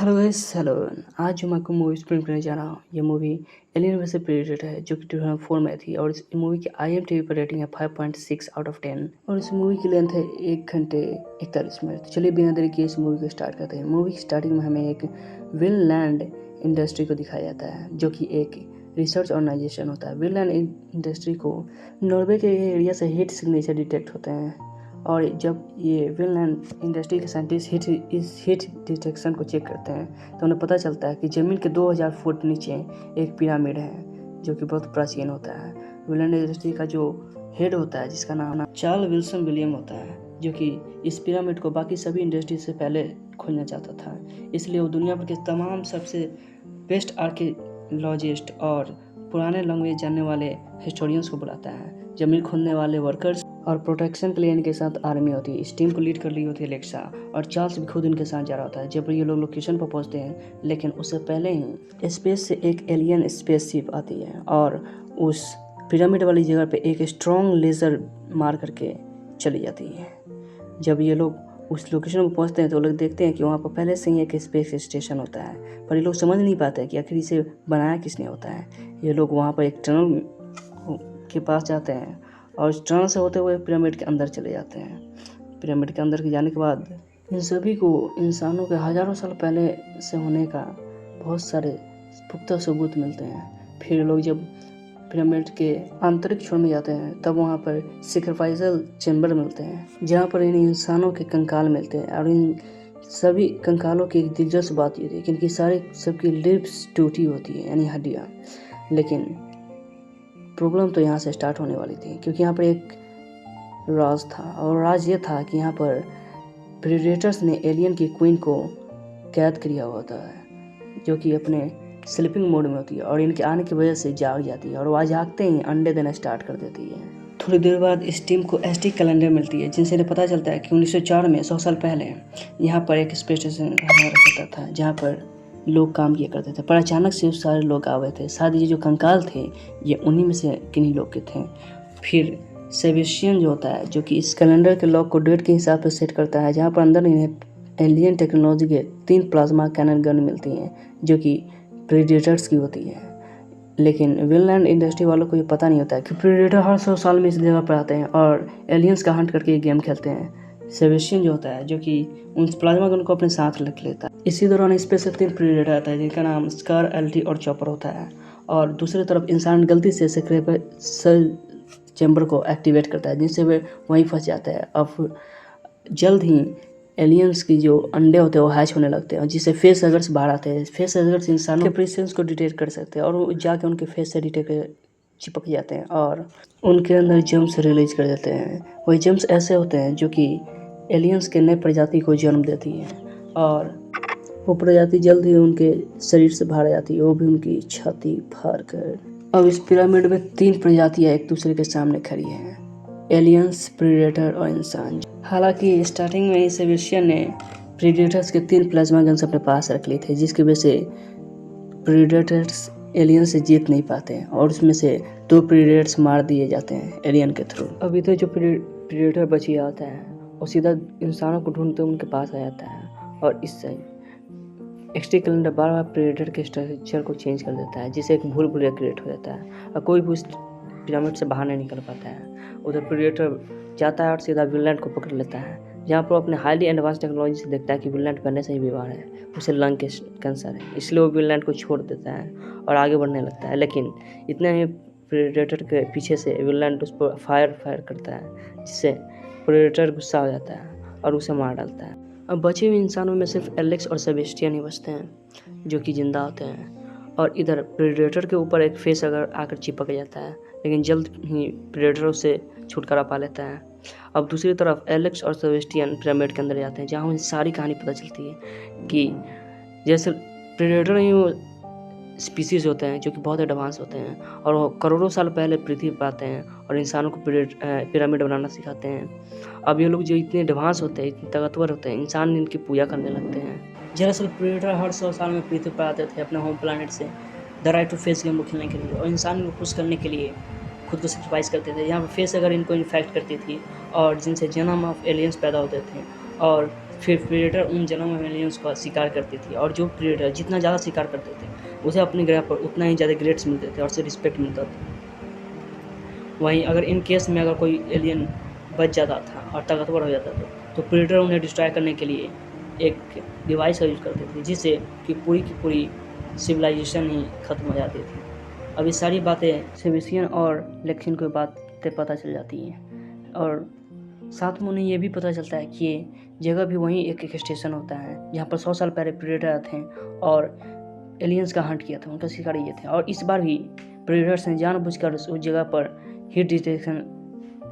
Hello guys, hello. आज जो मैं आपको मूवी एक्सप्लेन करने जा रहा हूँ, ये मूवी एलियन वर्सेस प्रेडेटर है, जो कि 2004 में थी। और इस मूवी की IMDb पर रेटिंग है 5.6 आउट ऑफ 10 और इस मूवी की लेंथ है 1 घंटे 41 मिनट। तो चलिए बिना देरी किए इस मूवी को स्टार्ट करते हैं। मूवी की स्टार्टिंग में हमें एक विनलैंड इंडस्ट्री को दिखाया जाता है, जो कि एक रिसर्च ऑर्गेनाइजेशन होता है। विनलैंड इंडस्ट्री को नॉर्वे के एरिया से हीट सिग्नेचर डिटेक्ट होते हैं, और जब ये विनलैंड इंडस्ट्री के साइंटिस्ट इस हीट डिटेक्शन को चेक करते हैं तो उन्हें पता चलता है कि ज़मीन के 2000 फुट नीचे एक पिरामिड है, जो कि बहुत प्राचीन होता है। विनलैंड इंडस्ट्री का जो हेड होता है, जिसका नाम चार्ल्स विल्सन विलियम होता है, जो कि इस पिरामिड को बाकी सभी इंडस्ट्री से पहले खोजना चाहता था। इसलिए वो दुनिया भर के तमाम सबसे बेस्ट आर्कियोलॉजिस्ट और पुराने लैंग्वेज जानने वाले हिस्टोरियंस को बुलाता है। ज़मीन खोदने वाले वर्कर्स और प्रोटेक्शन के लिए इनके साथ आर्मी होती है। इस टीम को लीड कर रही होती है एलेक्सा, और चार्ल्स भी खुद इनके साथ जा रहा होता है। जब ये लोग लोकेशन पर पहुंचते हैं, लेकिन उससे पहले ही स्पेस से एक एलियन स्पेसशिप आती है और उस पिरामिड वाली जगह पे एक स्ट्रॉन्ग लेज़र मार करके चली जाती है। जब ये लोग उस लोकेशन पर पहुंचते हैं तो लोग देखते हैं कि वहाँ पर पहले से ही एक स्पेस स्टेशन होता है, पर ये लोग समझ नहीं पाते हैं कि आखिर इसे बनाया किसने होता है। ये लोग वहाँ पर एक टनल के पास जाते हैं और इस टनल से होते हुए पिरामिड के अंदर चले जाते हैं। पिरामिड के अंदर जाने के बाद इन सभी को इंसानों के हज़ारों साल पहले से होने का बहुत सारे पुख्ता सबूत मिलते हैं। फिर लोग जब पिरामिड के आंतरिक छोर में जाते हैं, तब वहाँ पर सेक्रीफाइसल चैम्बर मिलते हैं, जहाँ पर इन इंसानों के कंकाल मिलते हैं। और इन सभी कंकालों की एक दिलचस्प बात ये थी कि इनकी सबकी लिप्स टूटी होती है, यानी हड्डियाँ। लेकिन प्रॉब्लम तो यहाँ से स्टार्ट होने वाली थी, क्योंकि यहाँ पर एक राज था, और राज ये था कि यहाँ पर प्रेडेटर्स ने एलियन की क्वीन को कैद किया हुआ होता है, जो कि अपने स्लीपिंग मोड में होती है और इनके आने की वजह से जाग जाती है, और वह जागते ही अंडे देना स्टार्ट कर देती है। थोड़ी देर बाद इस टीम को एसटी कैलेंडर मिलती है, जिनसे इन्हें पता चलता है कि 1904 में 100 साल पहले यहाँ पर एक स्पेस स्टेशन हुआ करता था, जहाँ पर लोग काम किया करते थे। पर अचानक से सारे लोग आ गए थे। शायद ये जो कंकाल थे, ये उन्हीं में से किन्हीं लोग के थे। फिर सेबेस्टियन जो होता है, जो कि इस कैलेंडर के लॉक को डेट के हिसाब से सेट करता है, जहाँ पर अंदर इन्हें एलियन टेक्नोलॉजी के 3 प्लाज्मा कैनन गन मिलती हैं, जो कि प्रेडेटर्स की होती है। लेकिन विनलैंड इंडस्ट्री वालों को ये पता नहीं होता है कि प्रेडेटर हर 100 साल में इस जगह पर आते हैं और एलियंस का हंट करके ये गेम खेलते हैं। सेबेस्टियन जो होता है, जो कि उन प्लाज्मा गन को अपने साथ रख लेता है। इसी दौरान इस पे से 3 प्रेडेटर आता है, जिनका नाम स्कार, एल्टी और चॉपर होता है। और दूसरी तरफ इंसान गलती से सेक्रेफाइसल चैम्बर को एक्टिवेट करता है, जिससे वे वहीं फंस जाते हैं। अब जल्द ही एलियंस की जो अंडे होते हैं वो हैच होने लगते हैं, और जिससे फेस एगर्स बाहर आते हैं। फेस एगर्स इंसानों के प्रेजेंस को डिटेक्ट कर सकते हैं, और वो जाके उनके फेस से डिटेक्ट चिपक जाते हैं और उनके अंदर जम्स रिलीज कर देते हैं। वही जम्स ऐसे होते हैं जो कि एलियंस के नए प्रजाति को जन्म देती है, और वो प्रजाति जल्द ही उनके शरीर से बाहर आ जाती है, वो भी उनकी छाती फाड़ कर। अब इस पिरामिड में 3 प्रजातियां एक दूसरे के सामने खड़ी हैं, एलियंस, प्रेडेटर और इंसान। हालांकि स्टार्टिंग में सेबेस्टियन ने प्रेडेटर्स के 3 प्लाज्मा गन्स अपने पास रख लिए थे, जिसकी वजह से प्रेडेटर्स एलियन से जीत नहीं पाते हैं, और उसमें से 2 प्रेडेटर्स मार दिए जाते हैं एलियन के थ्रू। अभी तो जो प्रेडेटर बची जाता है, वो सीधा इंसानों को ढूंढते उनके पास आ जाता है, और इससे एक्सटी कैलेंडर बार बार प्रेडेटर के स्ट्रक्चर को चेंज कर देता है, जिससे एक भूल भुलैया क्रिएट हो जाता है, और कोई भी उस पिरामिड से बाहर नहीं निकल पाता है। उधर प्रेडेटर जाता है और सीधा विनलैंड को पकड़ लेता है, जहाँ पर वो अपने हाईली एडवांस टेक्नोलॉजी से देखता है कि विनलैंड पहले से ही बीमार है, उसे लंग कैंसर है। इसलिए वो विनलैंड को छोड़ देता है और आगे बढ़ने लगता है। लेकिन इतने ही प्रेडेटर के पीछे से विनलैंड उस पर फायर करता है, जिससे प्रेडेटर गुस्सा हो जाता है और उसे मार डालता है। अब बचे हुए इंसानों में सिर्फ एलेक्स और सेबेस्टियन ही बचते हैं, जो कि जिंदा होते हैं। और इधर प्रेडेटर के ऊपर एक फेस अगर आकर चिपक जाता है, लेकिन जल्द ही प्रेडेटर उसे छुटकारा पा लेता है। अब दूसरी तरफ एलेक्स और सेबेस्टियन पिरामिड के अंदर जाते हैं, जहाँ उन्हें सारी कहानी पता चलती है कि जैसे प्रेडेटर ही वो स्पीसीज होते हैं जो कि बहुत एडवांस होते हैं, और वो करोड़ों साल पहले पृथ्वी पर आते हैं और इंसानों को पिरामिड बनाना सिखाते हैं। अब ये लोग जो इतने एडवांस होते हैं, इतने ताकतवर होते हैं, इंसान इनकी पूजा करने लगते हैं। दरअसल प्रेडेटर हर 100 साल में पृथ्वी पर आते थे अपने होम प्लानट से the right to face game को खेलने के लिए, और इंसान को खुश करने के लिए खुद को सेक्रीफाइस करते थे। यहाँ पर फेस अगर इनको इन्फेक्ट करती थी, और जिनसे जेनम ऑफ एलियंस पैदा होते थे, और फिर प्रेडेटर उन जन्म एलियंस का शिकार करती थी और जो प्रेडेटर जितना ज़्यादा शिकार करते थे उसे अपने ग्रह पर उतना ही ज़्यादा ग्रेड्स मिलते थे और उसे रिस्पेक्ट मिलता था। वहीं अगर इन केस में अगर कोई एलियन बच जाता था और ताकतवर हो जाता था तो प्रेडेटर उन्हें डिस्ट्रॉय करने के लिए एक डिवाइस का यूज़ करते थे जिससे कि पूरी की पूरी सिविलाइजेशन ही खत्म हो जाती थी। अब ये सारी बातें सेबेस्टियन और लेक्सिन को बातें पता चल जाती हैं और साथ में उन्हें ये भी पता चलता है कि ये जगह भी वहीं एक स्टेशन होता है जहाँ पर 100 साल पहले प्रेडेटर आए थे और एलियंस का हंट किया था, उनका शिकार ये थे। और इस बार भी प्रेडेटर्स ने जानबूझकर उस जगह पर हीट डिटेक्शन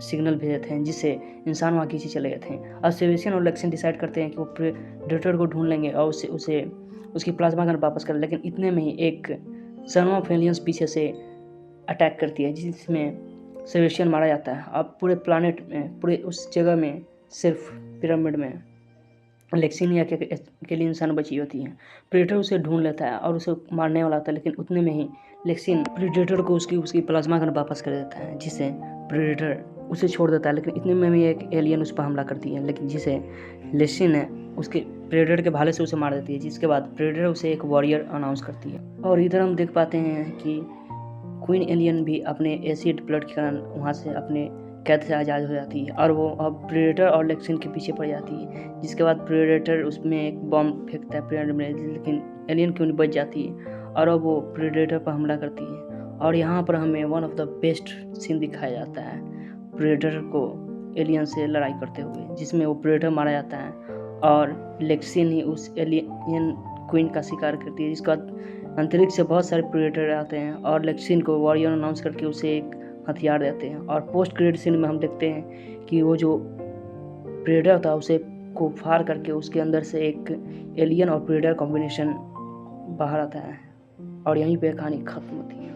सिग्नल भेजे थे जिससे इंसान वहाँ खींचे चले गए थे। अब सेबेस्टियन और लेक्सिन डिसाइड करते हैं कि वो प्रेडेटर को ढूंढ लेंगे और उसे उसकी प्लाज्मा गन वापस कर, लेकिन इतने में ही एक सन ऑफ एलियंस पीछे से अटैक करती है जिसमें सेबेस्टियन मारा जाता है। अब पूरे प्लानेट में, पूरे उस जगह में, सिर्फ पिरामिड में लेक्सिन या अकेली इंसान बची होती है। प्रेडेटर उसे ढूंढ लेता है और उसे मारने वाला था, लेकिन उतने में ही लेक्सिन प्रेडेटर को उसकी प्लाज्मा गन वापस कर देता है जिससे प्रेडेटर उसे छोड़ देता है। लेकिन इतने में भी एक एलियन उस पर हमला करती है, लेकिन जिसे लेक्सिन है उसके प्रेडेटर के भाले से उसे मार देती है, जिसके बाद प्रेडेटर उसे एक वॉरियर अनाउंस करती है। और इधर हम देख पाते हैं कि क्वीन एलियन भी अपने एसिड ब्लड के कारण वहाँ से अपने कैद से आज़ाद हो जाती है और वो अब प्रेडेटर और लेक्सिन के पीछे पड़ जाती है, जिसके बाद प्रेडेटर उसमें एक बॉम्ब फेंकता है पिरामिड में, लेकिन एलियन क्यों नहीं बच जाती है और अब वो प्रेडेटर पर हमला करती है। और यहाँ पर हमें one of the best scene दिखाया जाता है प्रेडेटर को एलियन से लड़ाई करते हुए, जिसमें वो प्रेडेटर मारा जाता है और लेक्सिन ही उस एलियन क्वीन का शिकार करती है, जिसका अंतरिक्ष से बहुत सारे प्रेडेटर आते हैं और लेक्सिन को वॉरियर अनाउंस करके उसे एक हथियार देते हैं। और पोस्ट क्रेडिट सीन में हम देखते हैं कि वो जो प्रेडेटर था उसे को फाड़ करके उसके अंदर से एक एलियन और प्रेडेटर कॉम्बिनेशन बाहर आता है और यहीं पे कहानी खत्म होती है।